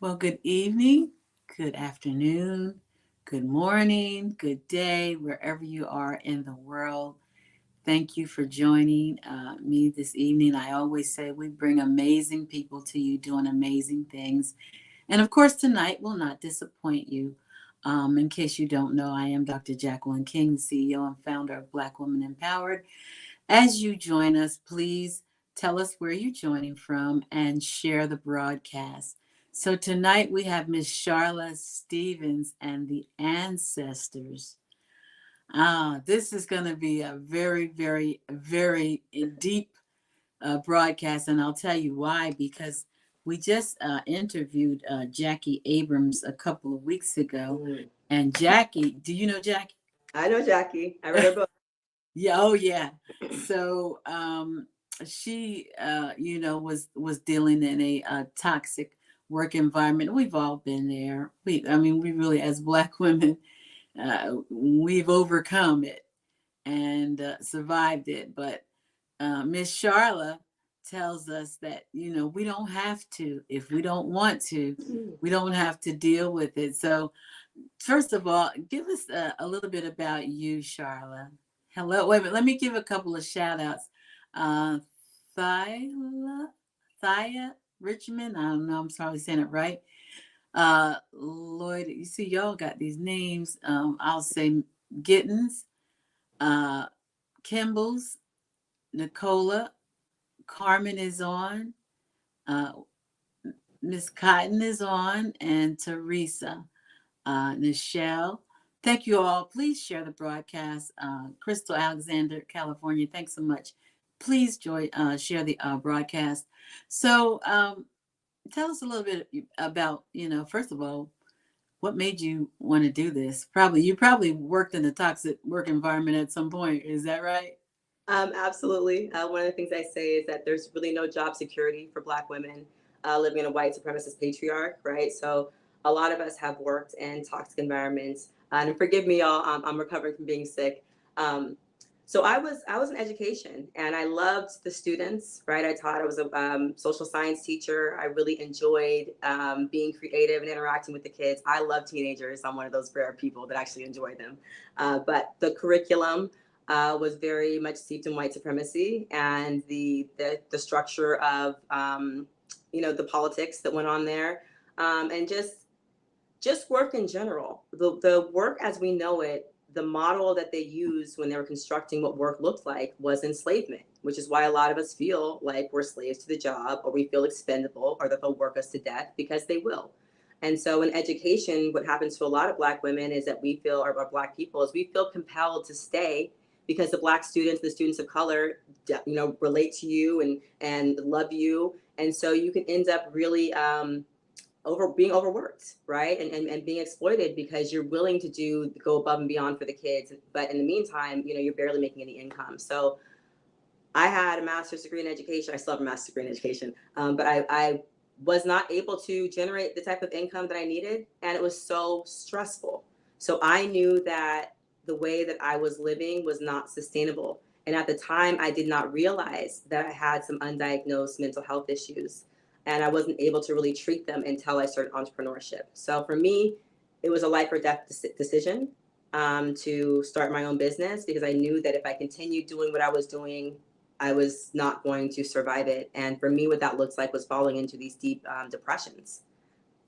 Well, good evening, good afternoon, good morning, good day, wherever you are in the world. Thank you for joining me this evening. I always say we bring amazing people to you doing amazing things. And of course, tonight will not disappoint you. In case you don't know, I am Dr. Jacqueline King, the CEO and founder of Black Women Empowered. As you join us, please tell us where you're joining from and share the broadcast. So tonight we have Miss Sharla Stevens and the Ancestors. This is going to be a very deep broadcast, and I'll tell you why. Because we just interviewed Jackie Abrams a couple of weeks ago, and Jackie, do you know Jackie? I know Jackie. I read her book. Yeah, oh yeah. So she was dealing in a toxic work environment. We've all been there. We really, as Black women, we've overcome it and survived it. But Miss Charla tells us that we don't have to. If we don't want to, we don't have to deal with it. So first of all, give us a little bit about you, Charla. Hello. Wait a minute. Let me give a couple of shout outs. Uh, Thyla, Thaya Richmond. I don't know. I'm probably saying it right. Lloyd, you see, y'all got these names. I'll say Gittens, uh, Kimball's, Nicola, Carmen is on, uh, Miss Cotton is on, and Teresa. Nichelle. Thank you all. Please share the broadcast. Crystal Alexander, California. Thanks so much. Please share the broadcast. So tell us a little bit about, first of all, what made you want to do this? You probably worked in a toxic work environment at some point. Is that right? Absolutely. One of the things I say is that there's really no job security for Black women living in a white supremacist patriarch, right? So a lot of us have worked in toxic environments. And forgive me, y'all. I'm recovering from being sick. Um, so I was in education, and I loved the students, right? I taught. I was a social science teacher. I really enjoyed being creative and interacting with the kids. I love teenagers. I'm one of those rare people that actually enjoy them. But the curriculum was very much steeped in white supremacy, and the structure of the politics that went on there, and just work in general. The work as we know it, the model that they used when they were constructing what work looked like was enslavement, which is why a lot of us feel like we're slaves to the job, or we feel expendable, or that they'll work us to death, because they will. And so in education, what happens to a lot of Black women is that we feel, or Black people, is we feel compelled to stay because the Black students, the students of color, relate to you and love you. And so you can end up really being overworked, right? And being exploited because you're willing to go above and beyond for the kids. But in the meantime, you're barely making any income. So I had a master's degree in education. I still have a master's degree in education. But I was not able to generate the type of income that I needed. And it was so stressful. So I knew that the way that I was living was not sustainable. And at the time, I did not realize that I had some undiagnosed mental health issues. And I wasn't able to really treat them until I started entrepreneurship. So for me, it was a life or death decision to start my own business, because I knew that if I continued doing what I was doing, I was not going to survive it. And for me, what that looks like was falling into these deep depressions.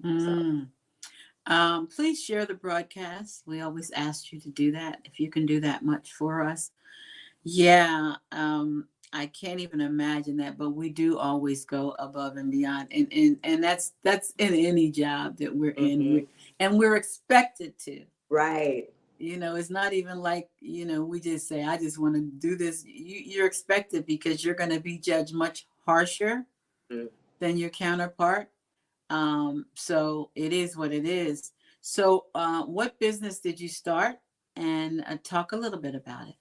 So. Mm. Please share the broadcast. We always ask you to do that if you can do that much for us. Yeah, I can't even imagine that, but we do always go above and beyond, and that's in any job that we're in, Mm-hmm. and we're expected to. Right. It's not even like we just say, "I just want to do this." You're expected because you're going to be judged much harsher Mm. than your counterpart. So it is what it is. So, what business did you start, and talk a little bit about it?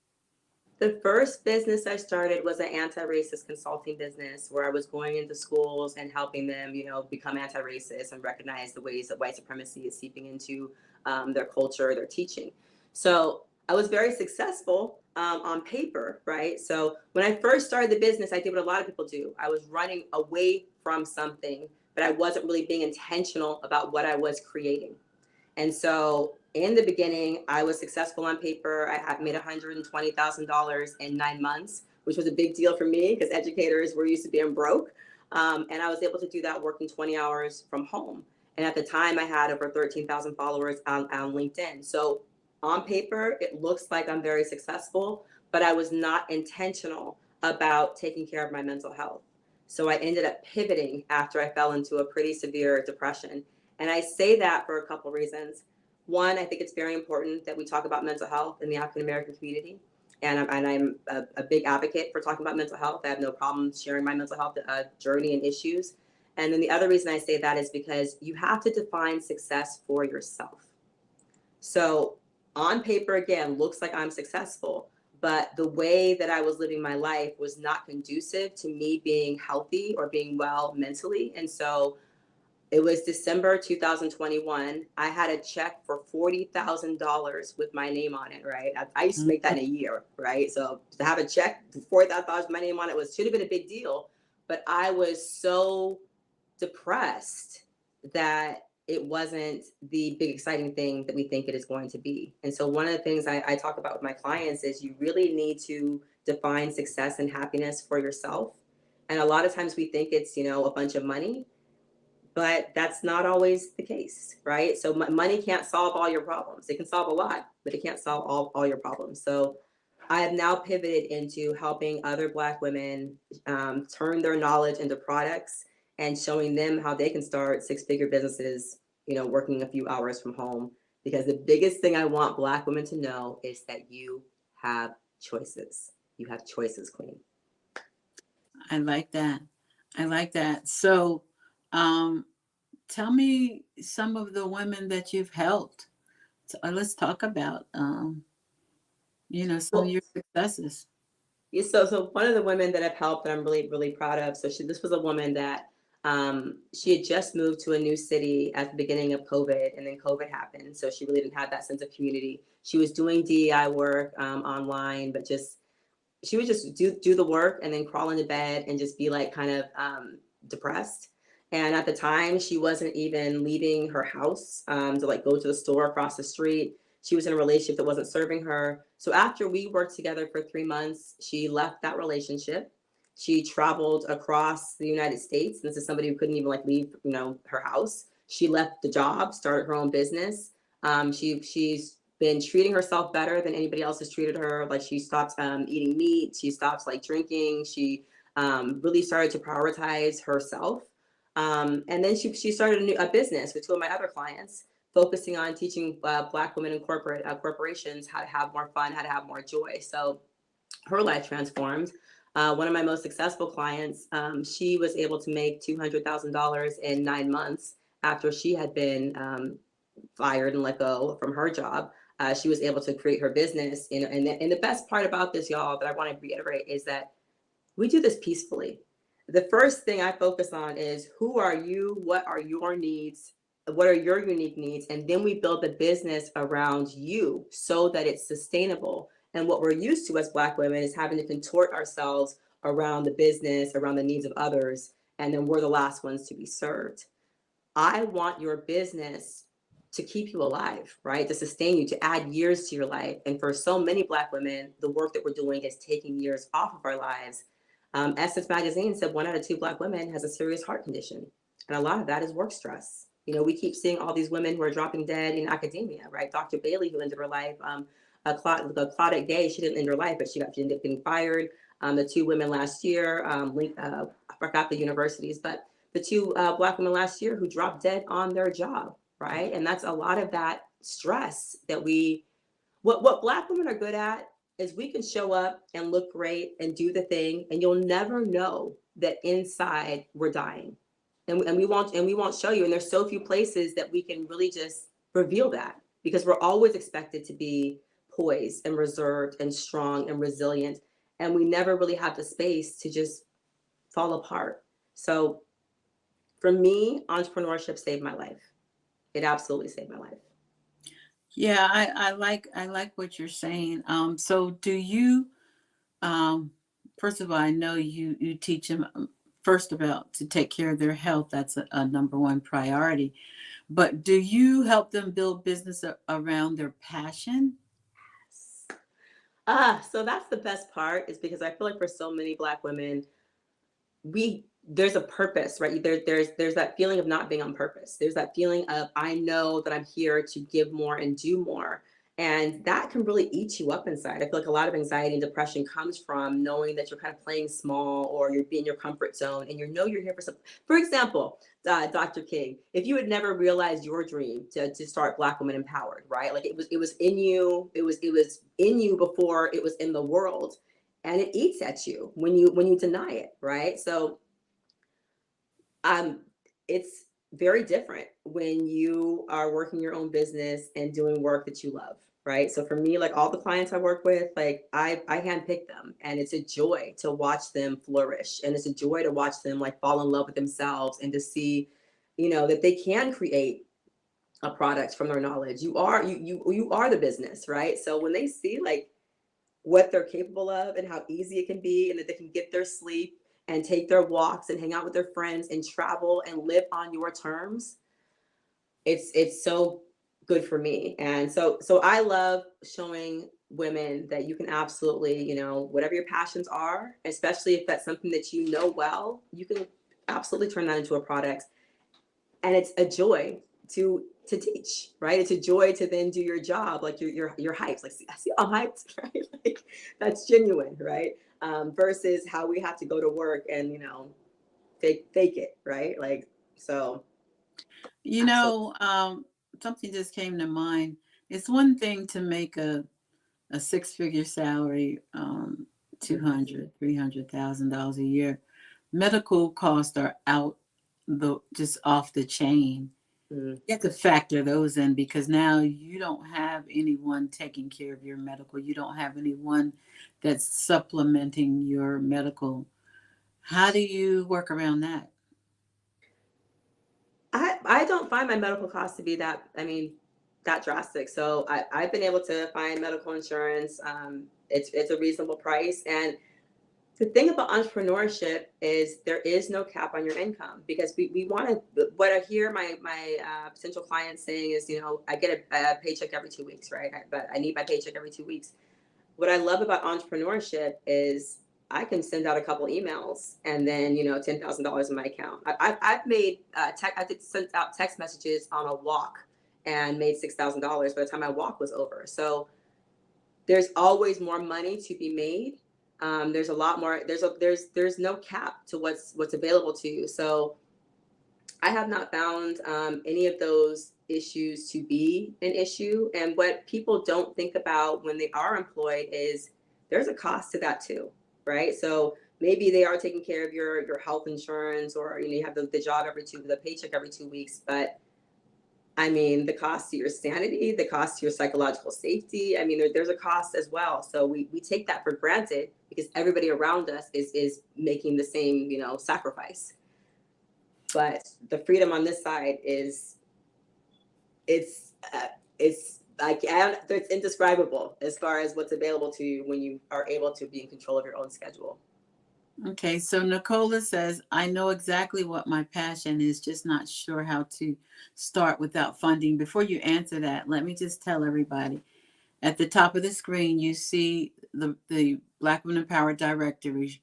The first business I started was an anti-racist consulting business, where I was going into schools and helping them, become anti-racist and recognize the ways that white supremacy is seeping into their culture, their teaching. So I was very successful on paper, right? So when I first started the business, I did what a lot of people do. I was running away from something but I wasn't really being intentional about what I was creating. And so in the beginning, I was successful on paper. I had made $120,000 in 9 months, which was a big deal for me because educators were used to being broke. And I was able to do that working 20 hours from home. And at the time, I had over 13,000 followers on LinkedIn. So on paper, it looks like I'm very successful, but I was not intentional about taking care of my mental health. So I ended up pivoting after I fell into a pretty severe depression. And I say that for a couple reasons. One, I think it's very important that we talk about mental health in the African American community. And I'm a big advocate for talking about mental health. I have no problem sharing my mental health journey and issues. And then the other reason I say that is because you have to define success for yourself. So on paper, again, looks like I'm successful, but the way that I was living my life was not conducive to me being healthy or being well mentally. And so it was December 2021. I had a check for $40,000 with my name on it, right? I used to make that in a year, right? So to have a check for $40,000 with my name on it should have been a big deal. But I was so depressed that it wasn't the big exciting thing that we think it is going to be. And so one of the things I talk about with my clients is you really need to define success and happiness for yourself. And a lot of times we think it's, a bunch of money, but that's not always the case, right? So money can't solve all your problems. It can solve a lot, but it can't solve all your problems. So I have now pivoted into helping other Black women turn their knowledge into products and showing them how they can start six-figure businesses, working a few hours from home. Because the biggest thing I want Black women to know is that you have choices. You have choices, Queen. I like that. I like that. So, tell me some of the women that you've helped. So, let's talk about, some of Well, your successes. yeah, so one of the women that I've helped that I'm really, really proud of. So this was a woman that she had just moved to a new city at the beginning of COVID, and then COVID happened. So she really didn't have that sense of community. She was doing DEI work online, but she would just do the work and then crawl into bed and just be like kind of depressed. And at the time, she wasn't even leaving her house to like go to the store across the street. She was in a relationship that wasn't serving her. So after we worked together for 3 months, she left that relationship. She traveled across the United States. This is somebody who couldn't even like leave, her house. She left the job, started her own business. She's been treating herself better than anybody else has treated her. Like she stopped eating meat. She stopped like drinking. She really started to prioritize herself. And then she started a business with two of my other clients, focusing on teaching Black women in corporations how to have more fun, how to have more joy. So her life transformed. One of my most successful clients, she was able to make $200,000 in 9 months after she had been fired and let go from her job. She was able to create her business. And the best part about this, y'all, that I want to reiterate is that we do this peacefully. The first thing I focus on is who are you? What are your needs? What are your unique needs? And then we build the business around you so that it's sustainable. And what we're used to as Black women is having to contort ourselves around the business, around the needs of others. And then we're the last ones to be served. I want your business to keep you alive, right? To sustain you, to add years to your life. And for so many Black women, the work that we're doing is taking years off of our lives. Essence Magazine said 1 out of 2 Black women has a serious heart condition. And a lot of that is work stress. We keep seeing all these women who are dropping dead in academia, right? Dr. Bailey, who ended her life, Claudette Gay, she didn't end her life, but she ended up getting fired. The 2 women last year, I forgot the universities, but the 2 Black women last year who dropped dead on their job, right? And that's a lot of that stress that what Black women are good at is we can show up and look great and do the thing, and you'll never know that inside we're dying. And we won't show you. And there's so few places that we can really just reveal that, because we're always expected to be poised and reserved and strong and resilient. And we never really have the space to just fall apart. So for me, entrepreneurship saved my life. It absolutely saved my life. Yeah, I like what you're saying. So do you, first of all, I know you teach them first about to take care of their health. That's a number one priority. But do you help them build business around their passion? So that's the best part is because I feel like for so many Black women, there's a purpose, right? There's that feeling of not being on purpose. There's that feeling of I know that I'm here to give more and do more. And that can really eat you up inside. I feel like a lot of anxiety and depression comes from knowing that you're kind of playing small or you're in your comfort zone and you know you're here for something. For example, Dr. King, if you had never realized your dream to start Black Women Empowered, right? Like it was in you, it was in you before it was in the world, and it eats at you when you deny it, right? So um, it's very different when you are working your own business and doing work that you love, right? So for me, like all the clients I work with, like I handpick them, and it's a joy to watch them flourish, and it's a joy to watch them like fall in love with themselves and to see, that they can create a product from their knowledge. You are the business, right? So when they see like what they're capable of and how easy it can be, and that they can get their sleep and take their walks and hang out with their friends and travel and live on your terms, it's so good for me. And so I love showing women that you can absolutely, whatever your passions are, especially if that's something that you know well, you can absolutely turn that into a product. And it's a joy to teach, right? It's a joy to then do your job, like your hypes. Like, see, I'm hyped, right? Like that's genuine, right? Versus how we have to go to work and fake it, right? Like so. You Absolutely. know, something just came to mind. It's one thing to make a six-figure salary, 200, $300,000 a year. Medical costs are out the just off the chain. Mm-hmm. You have to factor those in because now you don't have anyone taking care of your medical. You don't have anyone that's supplementing your medical. How do you work around that? I don't find my medical costs to be that, I mean, that drastic. So I've been able to find medical insurance. It's a reasonable price. And the thing about entrepreneurship is there is no cap on your income because we want to, what I hear my potential clients saying is, I get a paycheck every 2 weeks, right? But I need my paycheck every 2 weeks. What I love about entrepreneurship is I can send out a couple emails and then $10,000 in my account. I've made I did sent out text messages on a walk and made $6,000 by the time my walk was over. So there's always more money to be made. There's a lot more. There's no cap to what's available to you. So I have not found any of those issues to be an issue. And what people don't think about when they are employed is there's a cost to that too, right? So maybe they are taking care of your health insurance, or you have the job the paycheck every 2 weeks, but I mean, the cost to your sanity, the cost to your psychological safety. I mean, there's a cost as well. So we take that for granted because everybody around us is making the same, sacrifice. But the freedom on this side is it's like it's indescribable as far as what's available to you when you are able to be in control of your own schedule. Okay, so Nicola says, I know exactly what my passion is, just not sure how to start without funding. Before you answer that, let me just tell everybody at the top of the screen, you see the Black Women Empowered directory.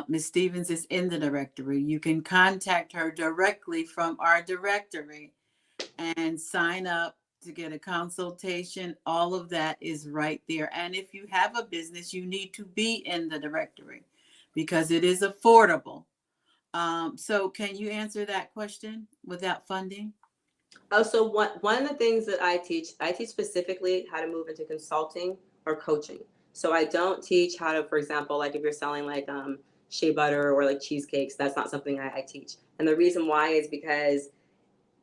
Ms. Stevens is in the directory. You can contact her directly from our directory and sign up to get a consultation. All of that is right there. And if you have a business, you need to be in the directory because it is affordable. So can you answer that question without funding? Oh, so one of the things that I teach specifically how to move into consulting or coaching. So I don't teach how to, for example, like if you're selling like shea butter or like cheesecakes, that's not something I teach. And the reason why is because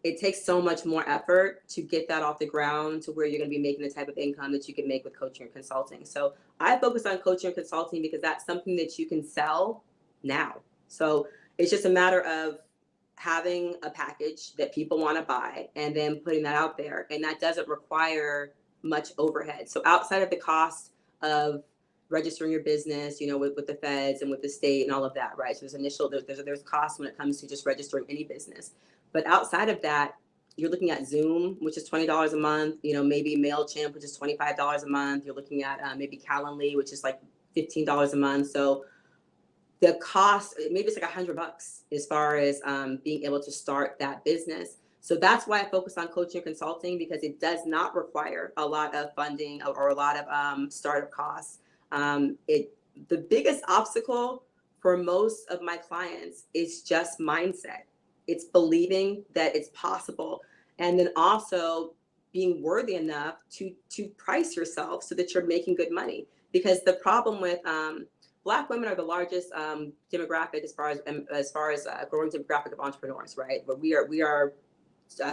it takes so much more effort to get that off the ground to where you're going to be making the type of income that you can make with coaching and consulting. So I focus on coaching and consulting because that's something that you can sell now. So it's just a matter of having a package that people want to buy and then putting that out there. And that doesn't require much overhead. So outside of the cost of registering your business, with the feds and with the state and all of that, right? So there's costs when it comes to just registering any business. But outside of that, you're looking at Zoom, which is $20 a month, maybe MailChimp, which is $25 a month. You're looking at maybe Calendly, which is like $15 a month. So the cost, maybe it's like $100 as far as being able to start that business. So that's why I focus on coaching and consulting, because it does not require a lot of funding or a lot of startup costs. The biggest obstacle for most of my clients is just mindset. It's believing that it's possible, and then also being worthy enough to price yourself so that you're making good money. Because the problem with Black women are the largest demographic as far as growing demographic of entrepreneurs, right? But we are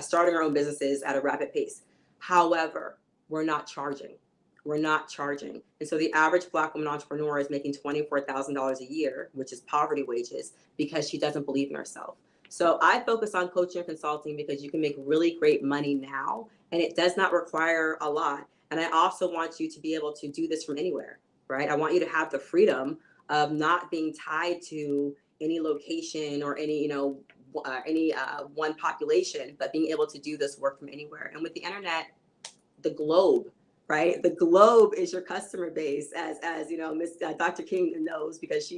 starting our own businesses at a rapid pace. However, we're not charging. And so the average Black woman entrepreneur is making $24,000 a year, which is poverty wages, because she doesn't believe in herself. So I focus on coaching and consulting because you can make really great money now, and it does not require a lot. And I also want you to be able to do this from anywhere, right? I want you to have the freedom of not being tied to any location or any one population, but being able to do this work from anywhere. And with the internet, the globe, right? The globe is your customer base, as Miss Dr. King knows, because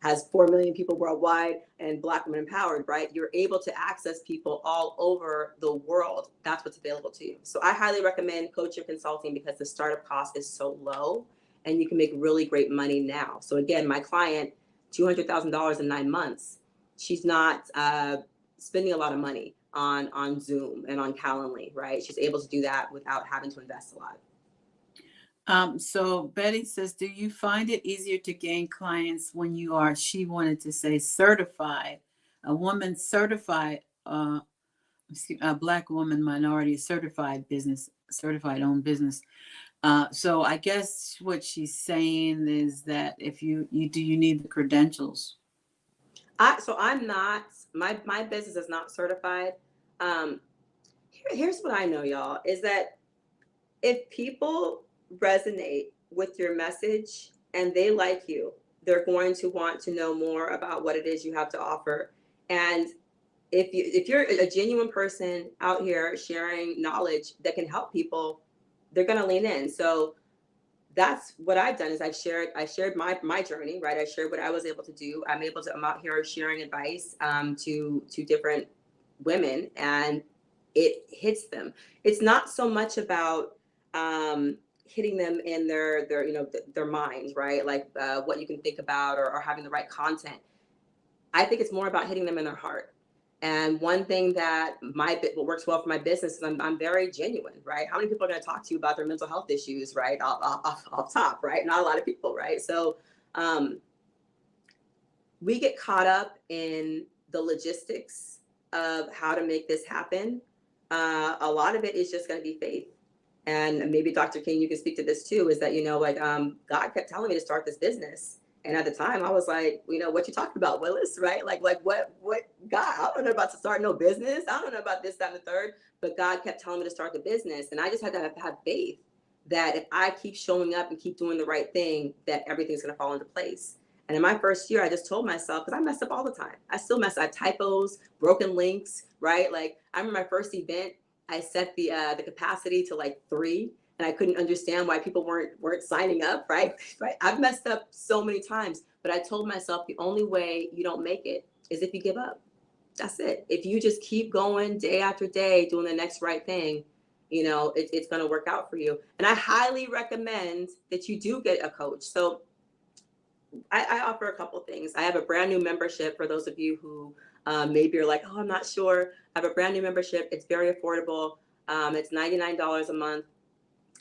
has 4 million people worldwide and Black women empowered, right? You're able to access people all over the world. That's what's available to you. So I highly recommend coaching and consulting because the startup cost is so low and you can make really great money now. So again, my client, $200,000 in 9 months. She's not spending a lot of money on Zoom and on Calendly, right? She's able to do that without having to invest a lot. So Betty says, do you find it easier to gain clients when you are, she wanted to say certified, a woman certified, a Black woman minority certified owned business. So I guess what she's saying is that if you need the credentials? So I'm not, my business is not certified. Here's what I know, y'all, is that if people resonate with your message and they like you, they're going to want to know more about what it is you have to offer. And if you're a genuine person out here sharing knowledge that can help people, they're going to lean in. So that's what I've done is I shared my journey, right? I shared what I was able to do. I'm out here sharing advice to different women, and it hits them. It's not so much about hitting them in their minds, right? Like what you can think about or having the right content. I think it's more about hitting them in their heart. And one thing that what works well for my business is I'm very genuine, right? How many people are going to talk to you about their mental health issues, right? Off top, right? Not a lot of people, right? So we get caught up in the logistics of how to make this happen. A lot of it is just going to be faith. And maybe Dr. King, you can speak to this too, is that, God kept telling me to start this business. And at the time I was like, what you talking about, Willis, right? Like what, God, I don't know about to start no business. I don't know about this, that, and the third, but God kept telling me to start the business. And I just had to have faith that if I keep showing up and keep doing the right thing, that everything's going to fall into place. And in my first year, I just told myself, because I mess up all the time. I still mess up. I have typos, broken links, right? Like I remember my first event, I set the capacity to like 3. And I couldn't understand why people weren't signing up, right? I've messed up so many times, but I told myself the only way you don't make it is if you give up. That's it. If you just keep going day after day, doing the next right thing, it's going to work out for you. And I highly recommend that you do get a coach. So I offer a couple things. I have a brand new membership for those of you who maybe are like, oh, I'm not sure. I have a brand new membership. It's very affordable. It's $99 a month.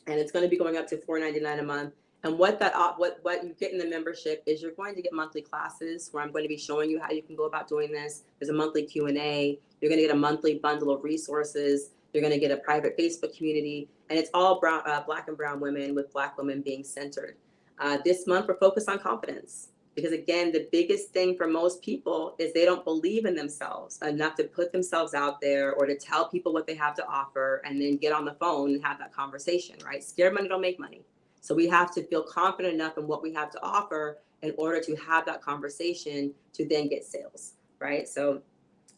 And it's going to be going up to $4.99 a month. And what you get in the membership is you're going to get monthly classes where I'm going to be showing you how you can go about doing this. There's a monthly Q&A. You're going to get a monthly bundle of resources. You're going to get a private Facebook community. And it's all Black and brown women, with Black women being centered. This month, we're focused on confidence. Because again, the biggest thing for most people is they don't believe in themselves enough to put themselves out there or to tell people what they have to offer and then get on the phone and have that conversation, right? Scared money don't make money. So we have to feel confident enough in what we have to offer in order to have that conversation to then get sales, right? So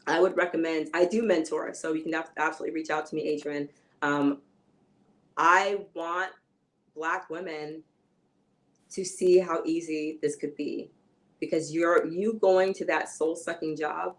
I would recommend, I do mentor, so you can absolutely reach out to me, Adrian. Um, I want Black women to see how easy this could be, because you going to that soul sucking job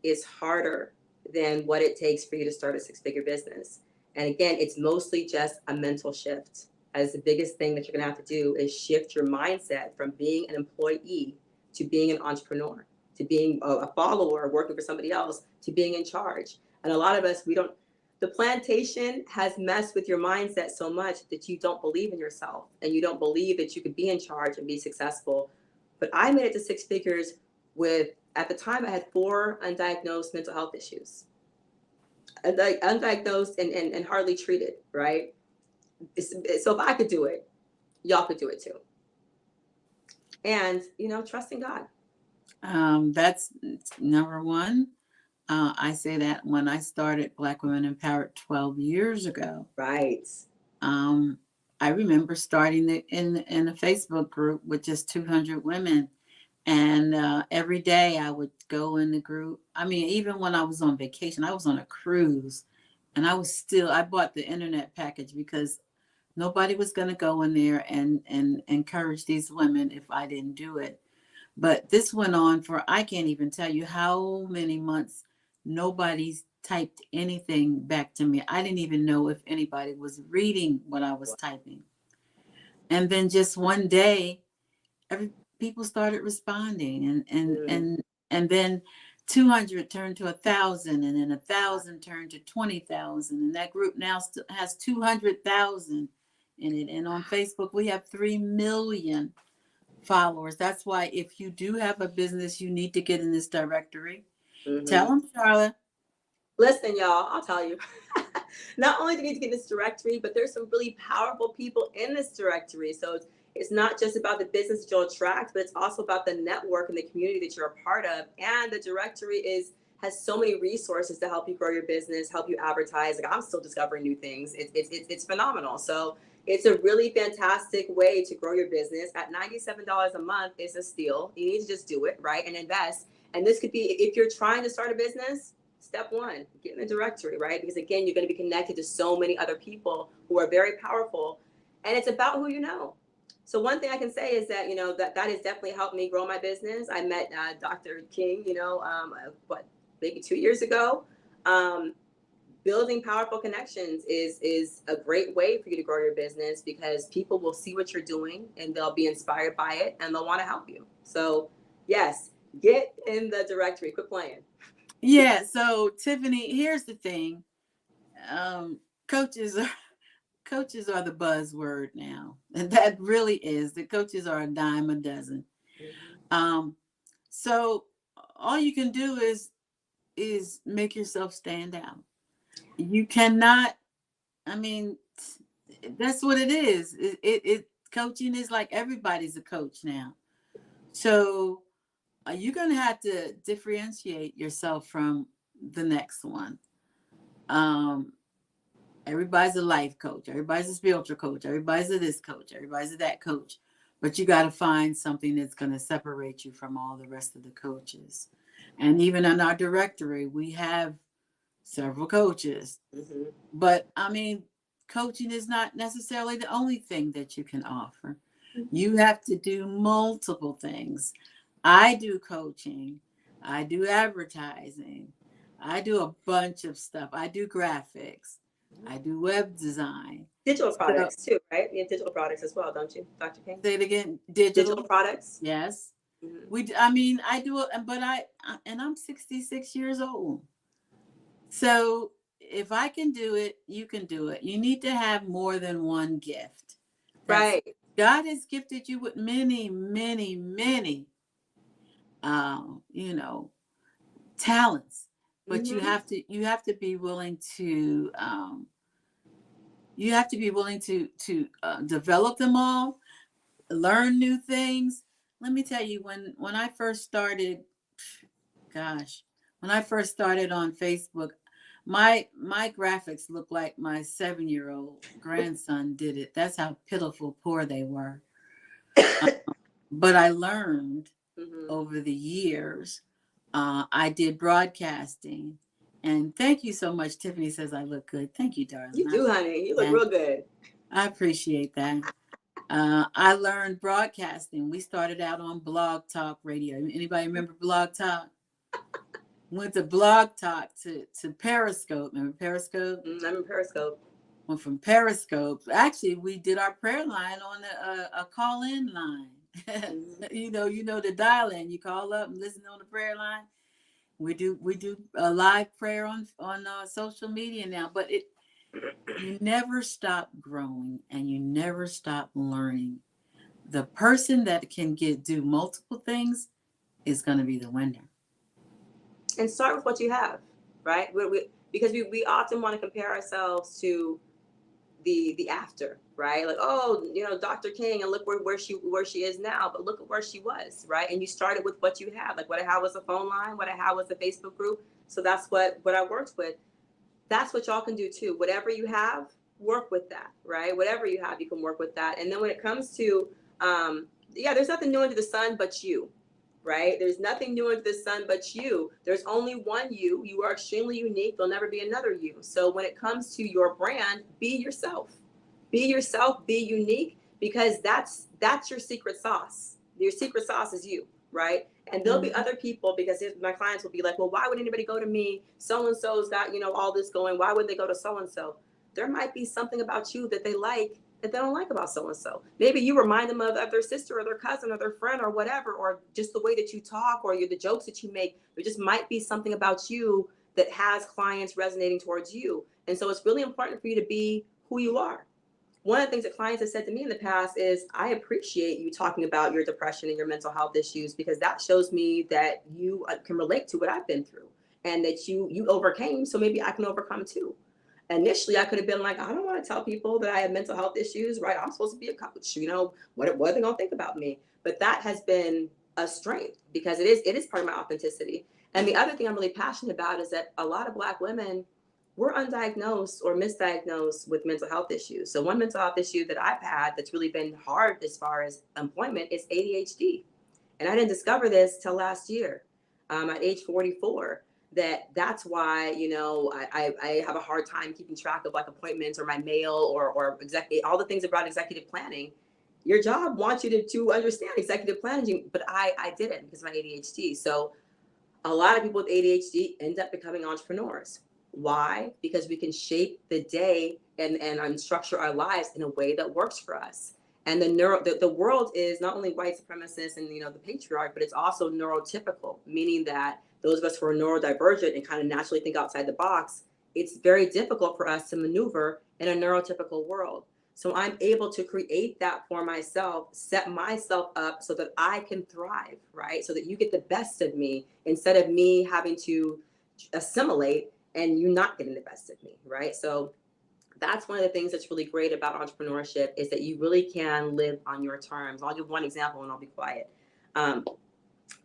is harder than what it takes for you to start a six-figure business. And again, it's mostly just a mental shift. As the biggest thing that you're going to have to do is shift your mindset from being an employee to being an entrepreneur, to being a follower working for somebody else, to being in charge. And a lot of us, we don't, the plantation has messed with your mindset so much that you don't believe in yourself and you don't believe that you could be in charge and be successful. But I made it to six figures with, at the time, I had 4 undiagnosed mental health issues, like undiagnosed and hardly treated, right? So if I could do it, y'all could do it too. And, trust in God. That's number one. I say that when I started Black Women Empowered 12 years ago. Right. I remember starting it in a Facebook group with just 200 women. And every day I would go in the group. I mean, even when I was on vacation, I was on a cruise and I bought the internet package because nobody was going to go in there and encourage these women if I didn't do it. But this went on for, I can't even tell you how many months. Nobody's typed anything back to me. I didn't even know if anybody was reading what I was typing. And then just one day, people started responding, and then 200 turned to 1,000, and then 1,000 turned to 20,000, and that group now has 200,000 in it. And on Facebook, we have 3 million followers. That's why if you do have a business, you need to get in this directory. Mm-hmm. Tell them, Sharla. Listen, y'all, I'll tell you. Not only do you need to get in this directory, but there's some really powerful people in this directory. So it's not just about the business that you'll attract, but it's also about the network and the community that you're a part of. And the directory has so many resources to help you grow your business, help you advertise. Like, I'm still discovering new things. It's phenomenal. So it's a really fantastic way to grow your business. At $97 a month is a steal. You need to just do it, right? And invest. And this could be, if you're trying to start a business, step 1, get in the directory, right? Because again, you're going to be connected to so many other people who are very powerful, and it's about who you know. So one thing I can say is that, that has definitely helped me grow my business. I met Dr. King, maybe 2 years ago. Building powerful connections is a great way for you to grow your business, because people will see what you're doing and they'll be inspired by it and they'll want to help you. So yes, get in the directory. Quit playing. Yeah. So Tiffany, here's the thing. Coaches are the buzzword now, and that really is. The coaches are a dime a dozen. So all you can do is make yourself stand out. You cannot. I mean, that's what it is. It coaching is like everybody's a coach now. So you're gonna have to differentiate yourself from the next one. Everybody's a life coach. Everybody's a spiritual coach. Everybody's a this coach. Everybody's a that coach. But you got to find something that's going to separate you from all the rest of the coaches. And even in our directory, we have several coaches. Mm-hmm. But I mean, coaching is not necessarily the only thing that you can offer. Mm-hmm. You have to do multiple things. I do coaching. I do advertising. I do a bunch of stuff. I do graphics. I do web design. Digital products too, right? You have digital products as well, don't you, Dr. King? Say it again. Digital products. Yes. Mm-hmm. I do it, but I'm 66 years old. So if I can do it, you can do it. You need to have more than one gift. Right. God has gifted you with many, many, many, talents. But mm-hmm. you have to be willing to develop them all, learn new things. Let me tell you, when I first started on Facebook, my graphics look like my 7-year-old grandson did it. That's how pitiful poor they were. But I learned Hmm. over the years. I did broadcasting, and thank you so much. Tiffany says I look good. Thank you, darling. You I do, appreciate honey. You look that. real good. I appreciate that. I learned broadcasting. We started out on Blog Talk Radio. Anybody remember Blog Talk? Went to Blog Talk to Periscope. Remember Periscope? I'm in Periscope. Went from Periscope. Actually, we did our prayer line on a call-in line. Hmm. You know the dial-in. You call up and listen on the prayer line. We do a live prayer on social media now, but you never stop growing and you never stop learning. The person that can do multiple things is going to be the winner. And start with what you have, right? Because we often want to compare ourselves to the after, right? Like, oh, Dr. King, and look where she is now, but look at where she was, right? And you started with what you had. Like, what I had was a phone line, what I had was a Facebook group. So that's what I worked with. That's what y'all can do too. Whatever you have, work with that, right? Whatever you have, you can work with that. And then when it comes to there's nothing new under the sun but you, right? There's nothing new under the sun but you. There's only one you. You are extremely unique. There'll never be another you. So when it comes to your brand, be yourself. Be yourself, be unique, because that's your secret sauce. Your secret sauce is you, right? And there'll be other people, because my clients will be like, well, why would anybody go to me? So-and-so's got, all this going. Why would they go to so-and-so? There might be something about you that they like that they don't like about so-and-so. Maybe you remind them of their sister or their cousin or their friend or whatever, or just the way that you talk or the jokes that you make. There just might be something about you that has clients resonating towards you. And so it's really important for you to be who you are. One of the things that clients have said to me in the past is, I appreciate you talking about your depression and your mental health issues, because that shows me that you can relate to what I've been through and that you overcame. So maybe I can overcome too. Initially, I could have been like, I don't want to tell people that I have mental health issues, right? I'm supposed to be a coach, what are they going to think about me? But that has been a strength, because it is part of my authenticity. And the other thing I'm really passionate about is that a lot of Black women, we're undiagnosed or misdiagnosed with mental health issues. So one mental health issue that I've had that's really been hard as far as employment is ADHD. And I didn't discover this till last year, at age 44. That's why, I have a hard time keeping track of like appointments or my mail or all the things about executive planning. Your job wants you to understand executive planning, but I didn't because of my ADHD. So a lot of people with ADHD end up becoming entrepreneurs. Why? Because we can shape the day and structure our lives in a way that works for us. And the world is not only white supremacist and the patriarch, but it's also neurotypical, meaning that those of us who are neurodivergent and kind of naturally think outside the box, it's very difficult for us to maneuver in a neurotypical world. So I'm able to create that for myself, set myself up so that I can thrive, right? So that you get the best of me instead of me having to assimilate and you not getting the best of me, right? So that's one of the things that's really great about entrepreneurship, is that you really can live on your terms. I'll give one example and I'll be quiet. I'm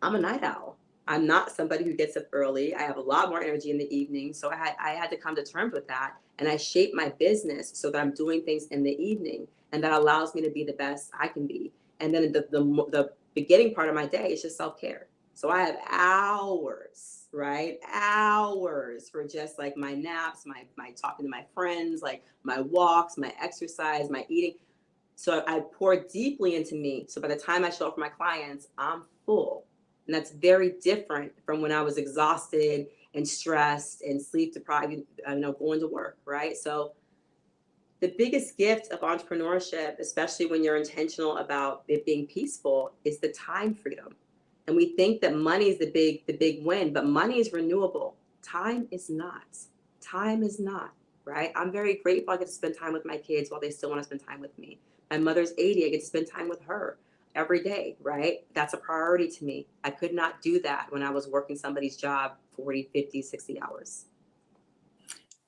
a night owl. I'm not somebody who gets up early. I have a lot more energy in the evening. So I had to come to terms with that. And I shape my business so that I'm doing things in the evening. And that allows me to be the best I can be. And then the beginning part of my day is just self-care. So I have hours, right? Hours for just like my naps, my talking to my friends, like my walks, my exercise, my eating. So I pour deeply into me. So by the time I show up for my clients, I'm full. And that's very different from when I was exhausted and stressed and sleep deprived, going to work, right? So the biggest gift of entrepreneurship, especially when you're intentional about it being peaceful, is the time freedom. And we think that money is the big win, but money is renewable. Time is not. Time is not, right? I'm very grateful I get to spend time with my kids while they still want to spend time with me. My mother's 80, I get to spend time with her every day, right? That's a priority to me. I could not do that when I was working somebody's job 40, 50, 60 hours.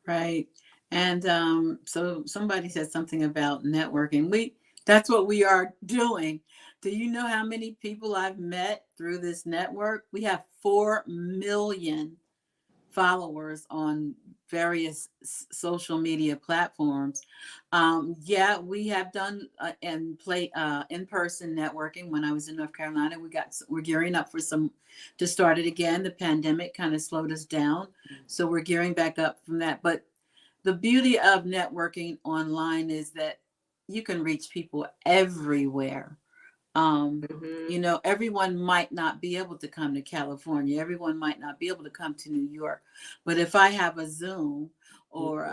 Right. And so somebody said something about networking. That's what we are doing. Do you know how many people I've met through this network? We have 4 million followers on various social media platforms. Yeah, we have done and play in-person networking. When I was in North Carolina, we're gearing up for some to start it again. The pandemic kind of slowed us down, so we're gearing back up from that. But the beauty of networking online is that you can reach people everywhere. Mm-hmm. You know, everyone might not be able to come to California. Everyone might not be able to come to New York. But if I have a Zoom or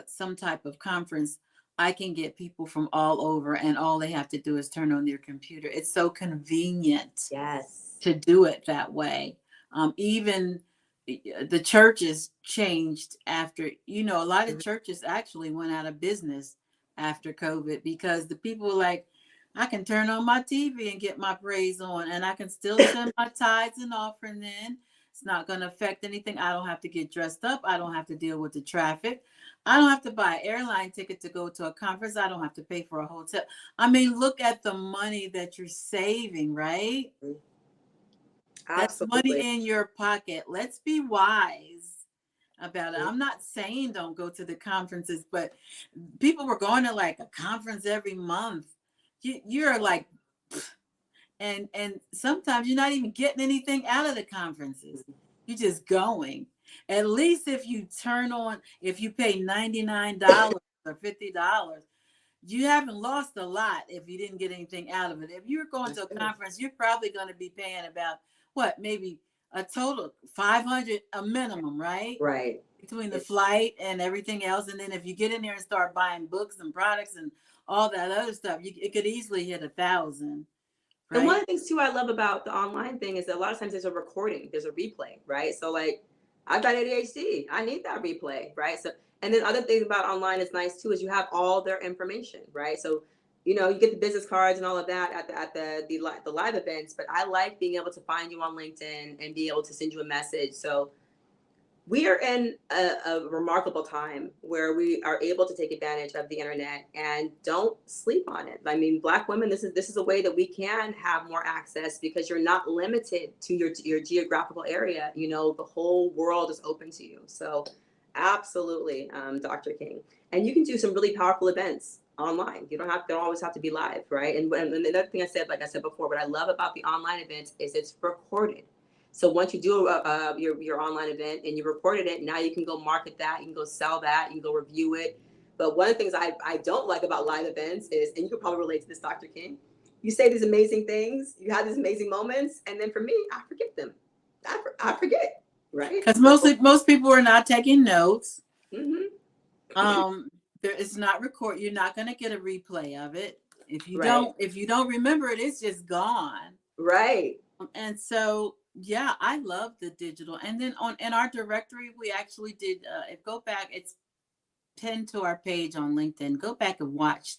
some type of conference, I can get people from all over, and all they have to do is turn on their computer. It's so convenient Yes. to do it that way. Even the churches changed after, you know, a lot of Mm-hmm. churches actually went out of business after COVID because the people were like, I can turn on my TV and get my praise on, and I can still send my tithes and offering in. It's not going to affect anything. I don't have to get dressed up. I don't have to deal with the traffic. I don't have to buy an airline ticket to go to a conference. I don't have to pay for a hotel. I mean, look at the money that you're saving, right? That's money Absolutely. in your pocket. Let's be wise about it. Mm-hmm. I'm not saying don't go to the conferences, but people were going to like a conference every month. You're like, and sometimes you're not even getting anything out of the conferences. You're just going. At least if you if you pay $99 or $50, you haven't lost a lot if you didn't get anything out of it. If you're going to a conference, you're probably going to be paying about what, maybe a total 500 a minimum, right? Right. Between the flight and everything else. And then if you get in there and start buying books and products and all that other stuff, it could easily hit 1,000, And one of right? the things too I love about the online thing is that a lot of times there's a recording, there's a replay, right? So like I've got ADHD, I need that replay, right? So and then other things about online is nice too is you have all their information, right? So you know you get the business cards and all of that at the live events, but I like being able to find you on LinkedIn and be able to send you a message. So we are in a remarkable time where we are able to take advantage of the internet and don't sleep on it. I mean, Black women, this is a way that we can have more access because you're not limited to your geographical area. You know, the whole world is open to you. So, absolutely, Dr. King, and you can do some really powerful events online. You don't always have to be live, right? And another thing I said, like I said before, what I love about the online events is it's recorded. So once you do your online event and you recorded it, now you can go market that, you can go sell that, you can go review it. But one of the things I don't like about live events is, and you could probably relate to this, Dr. King, you say these amazing things, you have these amazing moments, and then for me, I forget them. I forget, right? Because So, most people are not taking notes. mm-hmm. There it's not record. You're not going to get a replay of it. Right, If you don't remember it, it's just gone. right. And so, yeah, I love the digital. And then on in our directory, we actually did. Go back. It's pinned to our page on LinkedIn. Go back and watch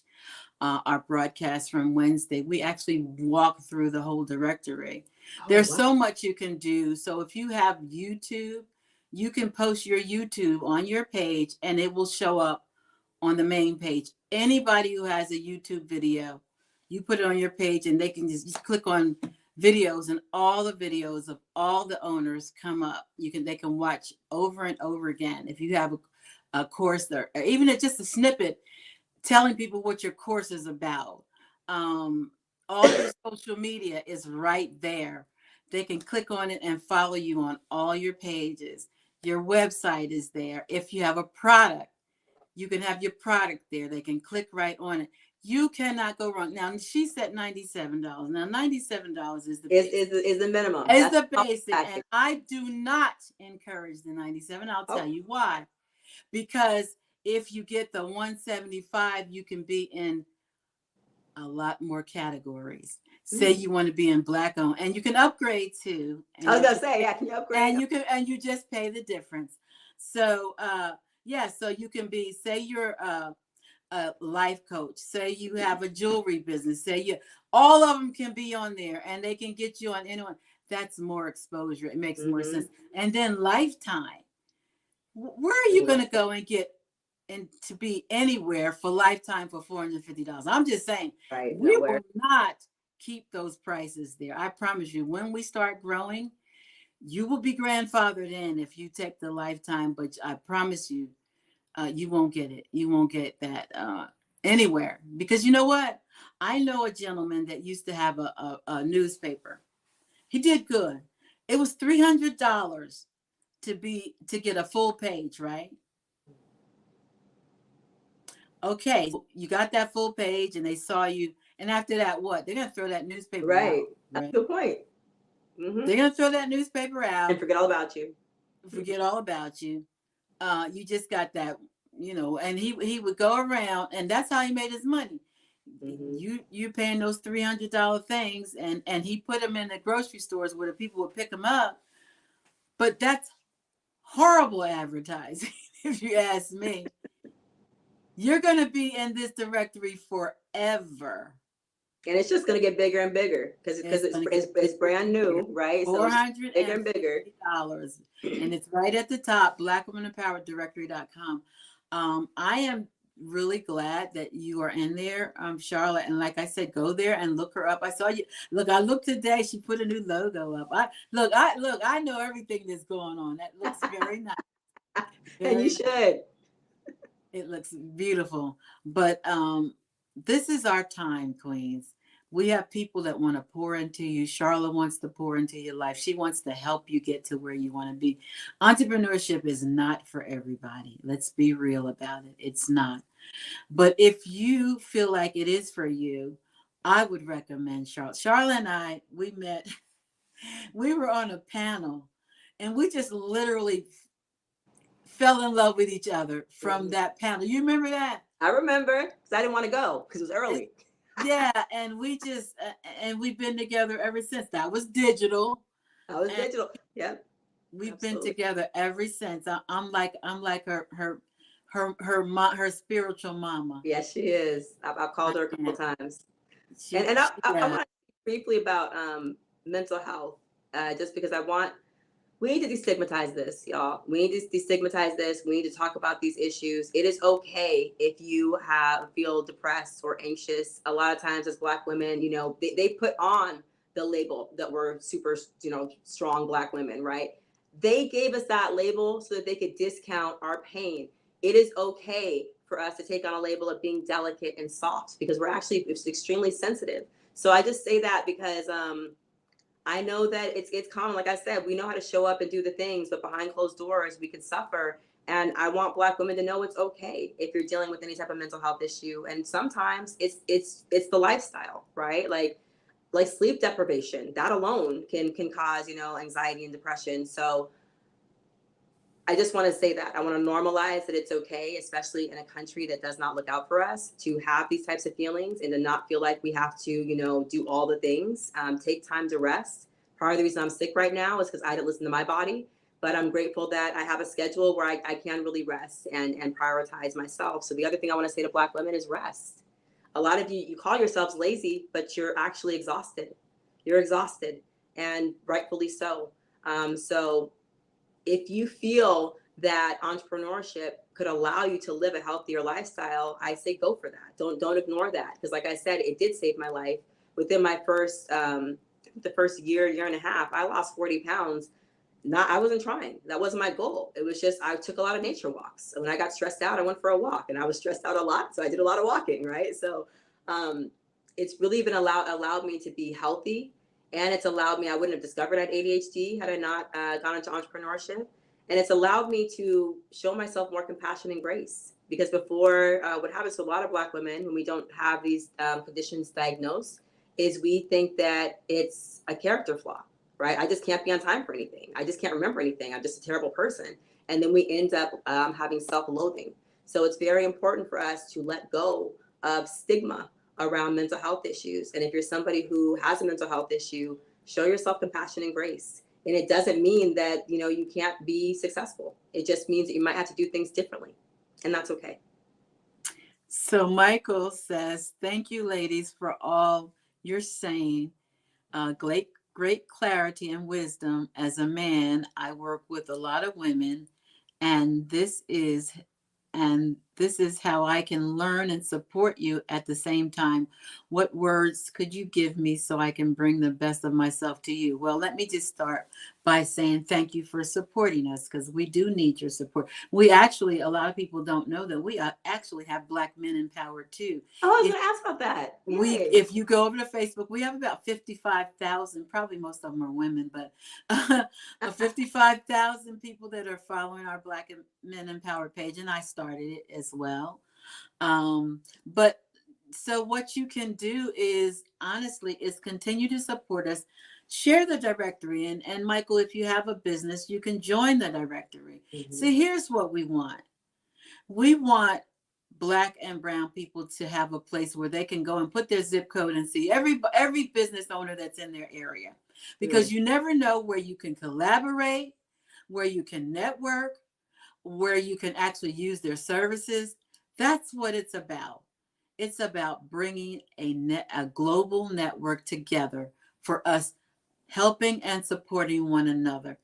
our broadcast from Wednesday. We actually walk through the whole directory. Oh, There's wow. so much you can do. So if you have YouTube, you can post your YouTube on your page, and it will show up on the main page. Anybody who has a YouTube video, you put it on your page and they can just click on videos, and all the videos of all the owners come up. They can watch over and over again. If you have a course there, or even just a snippet telling people what your course is about. All your social media is right there. They can click on it and follow you on all your pages. Your website is there. If you have a product, you can have your product there. They can click right on it. You cannot go wrong. Now, she said $97. Now, $97 is the basic. Is the minimum. Is That's the the basic. package. And I do not encourage the 97. I'll tell Oh, you why. Because if you get the 175, you can be in a lot more categories. Say mm. you want to be in Black owned, and you can upgrade too. I And was you gonna just say, yeah, can you upgrade? and you just pay the difference. So yeah, so you can be, say you're a life coach, say you have a jewelry business, say you, all of them can be on there, and they can get you on anyone. That's more exposure. It makes more Mm-hmm. sense. And then Lifetime. Where are you going to go and get and to be anywhere for Lifetime for $450? I'm just saying, Right, we nowhere. will not keep those prices there. I promise you, when we start growing, You will be grandfathered in if you take the lifetime, but I promise you, you won't get it. You won't get that anywhere. Because you know what? I know a gentleman that used to have a newspaper. He did good. It was $300 to get a full page, right? Okay, you got that full page, and they saw you. And after that, what? They're gonna throw that newspaper Right. out, That's right? a good point. Hmm. They're gonna throw that newspaper And out, forget all about you. forget all about you. You just got that, and he would go around, and that's how he made his money. Hmm. You paying those $300 things, and he put them in the grocery stores where the people would pick them up. But that's horrible advertising, if you ask me. You're gonna be in this directory forever. And it's just going to get bigger and bigger because It's it's, gonna it's, get it's bigger brand and bigger. new, right? So Four it's hundred bigger and and bigger. fifty dollars, and it's right at the top. BlackWomanEmpoweredDirectory.com. I am really glad that you are in there, Charlotte. And like I said, go there and look her up. I saw you. Look, I looked today. She put a new logo up. I know everything that's going on. That looks very nice. And you Very nice. should. It looks beautiful. But this is our time, Queens. We have people that want to pour into you. Charlotte wants to pour into your life. She wants to help you get to where you want to be. Entrepreneurship is not for everybody. Let's be real about it. It's not. But if you feel like it is for you, I would recommend Charlotte. Charlotte and I, we met, we were on a panel, and we just literally fell in love with each other from Mhm. that panel. You remember that? I remember because I didn't want to go because it was It, early. yeah, and we just and we've been together ever since. That was digital, I was and digital. Yep, we've been absolutely. together ever since. I'm like her spiritual mama. Yes, she is. I've I called her a couple can't. times. And She and I, she I, I want to speak briefly about mental health, just because we need to destigmatize this, y'all. We need to destigmatize this. We need to talk about these issues. It is okay if you feel depressed or anxious. A lot of times as Black women, they put on the label that we're super, strong Black women, right? They gave us that label so that they could discount our pain. It is okay for us to take on a label of being delicate and soft because it's extremely sensitive. So I just say that because I know that it's common. Like I said, we know how to show up and do the things, but behind closed doors, we can suffer. And I want Black women to know it's okay if you're dealing with any type of mental health issue. And sometimes it's the lifestyle, right? Like sleep deprivation, that alone can cause anxiety and depression. So I just want to say that I want to normalize that it's okay, especially in a country that does not look out for us, to have these types of feelings and to not feel like we have to, do all the things. Take time to rest. Part of the reason I'm sick right now is because I didn't listen to my body, but I'm grateful that I have a schedule where I can really rest and prioritize myself. So the other thing I want to say to Black women is rest. A lot of you call yourselves lazy, but you're actually exhausted. You're exhausted, and rightfully so. So if you feel that entrepreneurship could allow you to live a healthier lifestyle, I say go for that. Don't ignore that, because like I said, it did save my life. Within my the first year and a half, I lost 40 pounds. Not I wasn't trying. That wasn't my goal. It was just I took a lot of nature walks. So when I got stressed out, I went for a walk, and I was stressed out a lot, so I did a lot of walking. Right. So um, it's really been allowed me to be healthy, and it's allowed me. I wouldn't have discovered I had ADHD had I not gone into entrepreneurship, and it's allowed me to show myself more compassion and grace. Because before, what happens to a lot of Black women when we don't have these conditions diagnosed is we think that it's a character flaw, right? I just can't be on time for anything. I just can't remember anything. I'm just a terrible person. And then we end up having self-loathing. So it's very important for us to let go of stigma around mental health issues. And if you're somebody who has a mental health issue, show yourself compassion and grace. And it doesn't mean that, you can't be successful. It just means that you might have to do things differently. And that's okay. So Michael says, "Thank you, ladies, for all you're saying. Great clarity and wisdom. As a man, I work with a lot of women, and this is and This is how I can learn and support you at the same time. What words could you give me so I can bring the best of myself to you? Well, let me just start by saying thank you for supporting us, because we do need your support. We actually, a lot of people don't know that we actually have Black men in power too. Oh, I was If going to ask about that. we Yay. if you go over to Facebook, we have about 55,000, probably most of them are women, but 55,000 people that are following our Black Men Empowered page, and I started it as well. But so what you can do is, honestly, is continue to support us. Share the directory, and Michael, if you have a business, you can join the directory. Mhm. See, here's what we want. We want Black and brown people to have a place where they can go and put their zip code and see every business owner that's in their area, Mm. because you never know where you can collaborate, where you can network, where you can actually use their services. That's what it's about. It's about bringing a global network together for us, helping and supporting one another.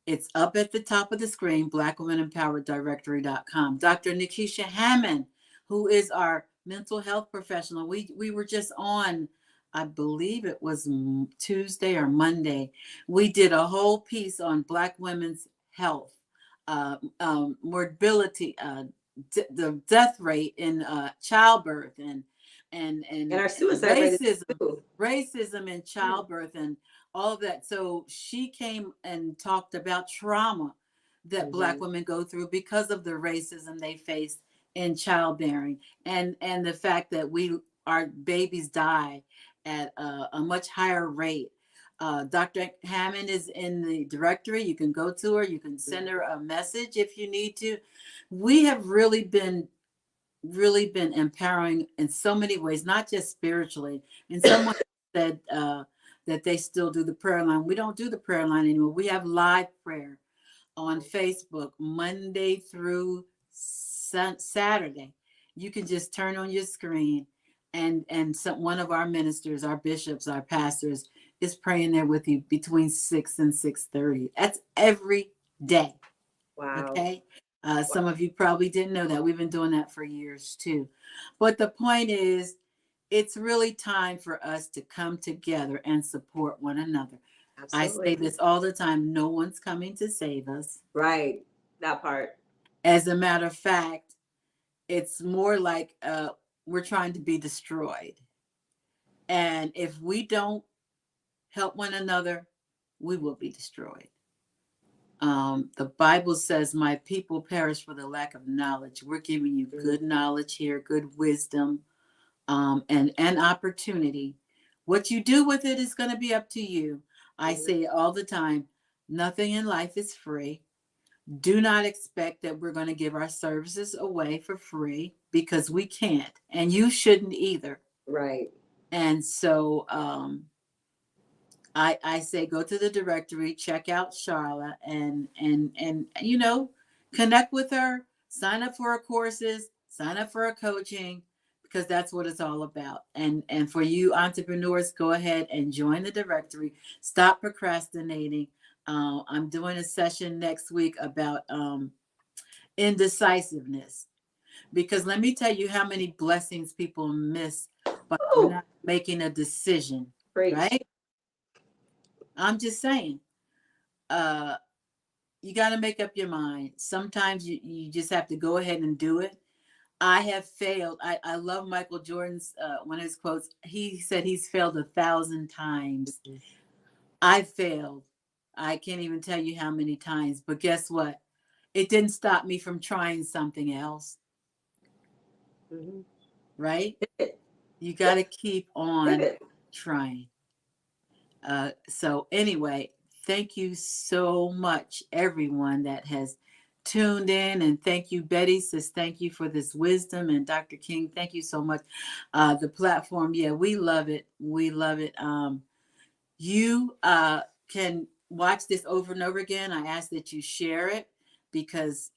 It's up at the top of the screen, blackwomenempowereddirectory.com. Dr. Nikisha Hammond, who is our mental health professional, we were just on, I believe it was Tuesday or Monday. We did a whole piece on Black women's health, morbidity, the death rate in childbirth, And and our suicide rate is racism, too. racism in Yeah. childbirth, and all of that. So she came and talked about trauma that Black Mhm. women go through because of the racism they face in childbearing, and the fact that our babies die at a much higher rate. Dr. Hammond is in the directory. You can go to her. You can send her a message if you need to. We have really been empowering in so many ways, not just spiritually. And someone said that they still do the prayer line. We don't do the prayer line anymore. We have live prayer on Facebook Monday through Saturday. You can just turn on your screen, and one of our ministers, our bishops, our pastors is praying there with you between 6 and 6:30. That's every day. Wow. Okay. Some of you probably didn't know that. We've been doing that for years too. But the point is, it's really time for us to come together and support one another. I say Absolutely. this all the time: no one's coming to save us. Right. That part. As a matter of fact, it's more like we're trying to be destroyed. And if we don't help one another, we will be destroyed. The Bible says, "My people perish for the lack of knowledge." We're giving you Mhm. good knowledge here, good wisdom, and opportunity. What you do with it is going to be up to you. I Mhm. say it all the time: nothing in life is free. Do not expect that we're going to give our services away for free, because we can't, and you shouldn't either. Right. And so, I say go to the directory, check out Sharla, and connect with her, sign up for her courses, sign up for her coaching, because that's what it's all about. And for you entrepreneurs, go ahead and join the directory. Stop procrastinating. I'm doing a session next week about indecisiveness, because let me tell you how many blessings people miss by Oh, not making a decision, preach. right? I'm just saying, uh, you got to make up your mind. Sometimes you just have to go ahead and do it. I have failed. I love Michael Jordan's one of his quotes. He said he's failed 1,000 times. Mhm. I failed. I can't even tell you how many times. But guess what? It didn't stop me from trying something else, Mhm. right? Pivot. You got to keep on Pivot. trying. So anyway, thank you so much, everyone that has tuned in, and thank you, Betty says thank you for this wisdom, and Dr. King, thank you so much. The platform, yeah, we love it. We love it. You can watch this over and over again. I ask that you share it, because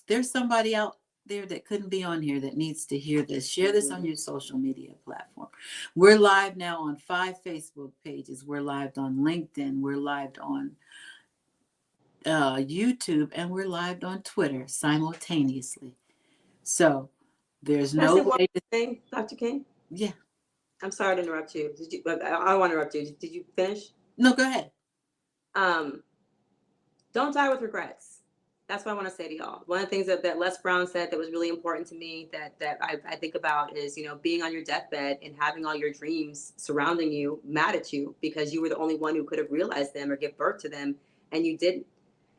there's somebody out there that couldn't be on here that needs to hear this. Share this on Mhm. your social media platform. We're live now on 5 Facebook pages. We're live on LinkedIn. We're live on YouTube, and we're live on Twitter simultaneously. So there's Can I no say one way to, thing, Dr. King? yeah. I'm sorry to interrupt you. I don't want to interrupt you. Did you finish? No, go ahead. Um, don't die with regrets. That's what I want to say to y'all. One of the things that Les Brown said that was really important to me that I think about is, you know, being on your deathbed and having all your dreams surrounding you mad at you because you were the only one who could have realized them or give birth to them, and you didn't.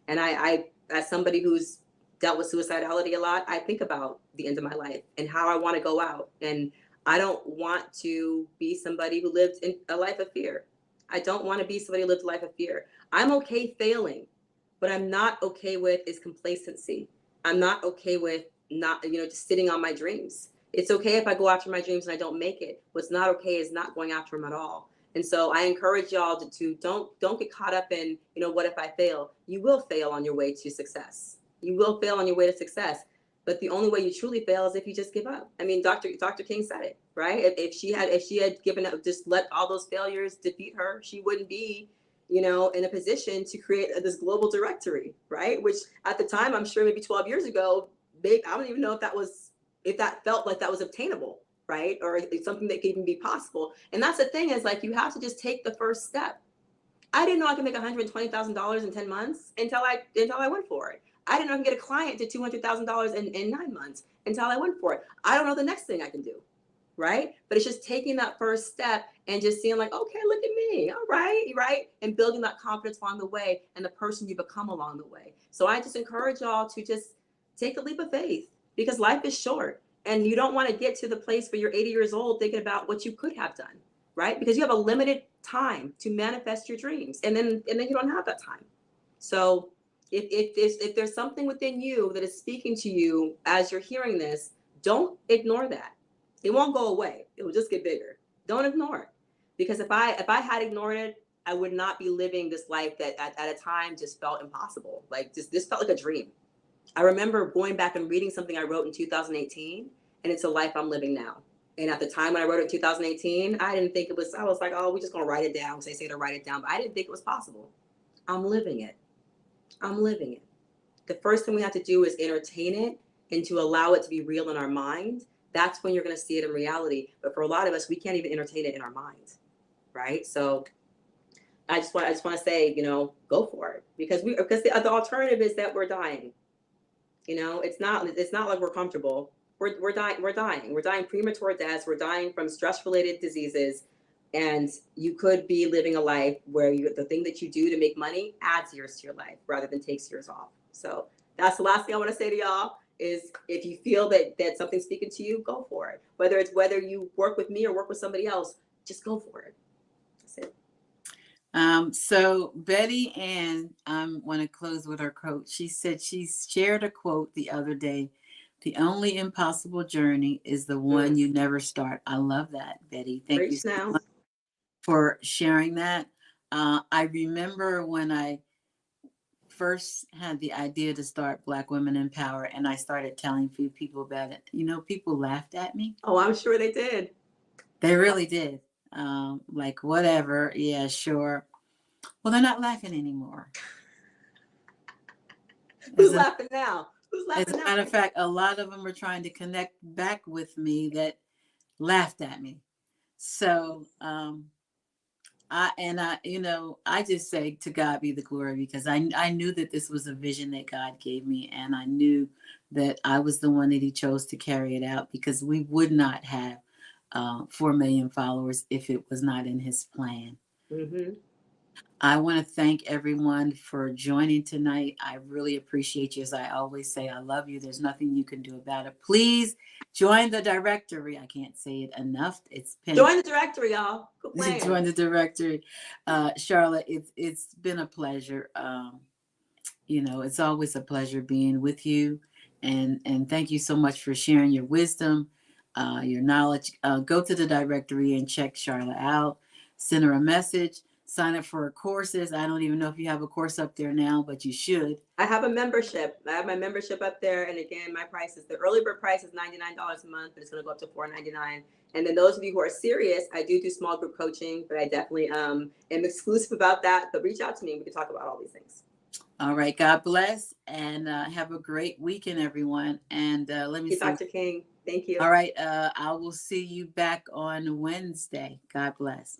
And I as somebody who's dealt with suicidality a lot, I think about the end of my life and how I want to go out. And I don't want to be somebody who lived in a life of fear. I don't want to be somebody who lived a life of fear. I'm okay failing. What I'm not okay with is complacency. I'm not okay with not, you know, just sitting on my dreams. It's okay if I go after my dreams and I don't make it. What's not okay is not going after them at all. And so I encourage y'all to don't get caught up in, you know, what if I fail? You will fail on your way to success. You will fail on your way to success. But the only way you truly fail is if you just give up. I mean, Dr. King said it, right? If she had given up, just let all those failures defeat her, she wouldn't be, you know, in a position to create this global directory, right? Which at the time, I'm sure maybe 12 years ago, I don't even know if that felt like that was obtainable, right? Or it's something that could even be possible. And that's the thing is like, you have to just take the first step. I didn't know I could make $120,000 in 10 months until I went for it. I didn't know I could get a client to $200,000 in 9 months until I went for it. I don't know the next thing I can do, right? But it's just taking that first step and just seeing like, okay, look at me, all right, right? And building that confidence along the way and the person you become along the way. So I just encourage y'all to just take a leap of faith because life is short and you don't want to get to the place where you're 80 years old thinking about what you could have done, right? Because you have a limited time to manifest your dreams and then you don't have that time. So if there's something within you that is speaking to you as you're hearing this, don't ignore that. It won't go away. It will just get bigger. Don't ignore it. Because if I had ignored it, I would not be living this life that at a time just felt impossible. Like this felt like a dream. I remember going back and reading something I wrote in 2018, and it's a life I'm living now. And at the time when I wrote it in 2018, I didn't think it was, I was like, oh, we're just gonna write it down. They say to write it down, but I didn't think it was possible. I'm living it. I'm living it. The first thing we have to do is entertain it and to allow it to be real in our mind. That's when you're going to see it in reality. But for a lot of us, we can't even entertain it in our minds, right? So I just want to say, you know, go for it because the alternative is that we're dying. You know, it's not like we're comfortable. We're dying premature deaths. We're dying from stress related diseases. And you could be living a life where the thing that you do to make money adds years to your life rather than takes years off. So that's the last thing I want to say to y'all is if you feel that something's speaking to you, go for it. Whether you work with me or work with somebody else, just go for it. That's it. So Betty Ann, I want to close with her quote. She said she shared a quote the other day. The only impossible journey is the one you never start. I love that, Betty. Thank you Preach so now. much for sharing that. I remember when I first had the idea to start Black Women in Power and I started telling few people about it, you know, people laughed at me. Oh, I'm sure they did. They really did. Like, whatever. Yeah, sure. Well, they're not laughing anymore. Who's laughing now? Who's As laughing a now? matter of fact, a lot of them were trying to connect back with me that laughed at me. So, I just say to God be the glory because I knew that this was a vision that God gave me, and I knew that I was the one that He chose to carry it out because we would not have 4 million followers if it was not in His plan. Mm-hmm. I want to thank everyone for joining tonight. I really appreciate you. As I always say, I love you. There's nothing you can do about it. Please join the directory. I can't say it enough. It's pinned. Join the directory, y'all. Join the directory. Sharla, it's been a pleasure. It's always a pleasure being with you. And thank you so much for sharing your wisdom, your knowledge. Go to the directory and check Sharla out. Send her a message. Sign up for her courses. I don't even know if you have a course up there now, but you should. I have a membership. I have my membership up there. And again, my price is the early bird price is $99 a month, but it's going to go up to $4.99. And then those of you who are serious, I do small group coaching, but I definitely am exclusive about that. But reach out to me. We can talk about all these things. All right. God bless and have a great weekend, everyone. And let me Thank you, see. Dr. King. Thank you. All right. I will see you back on Wednesday. God bless.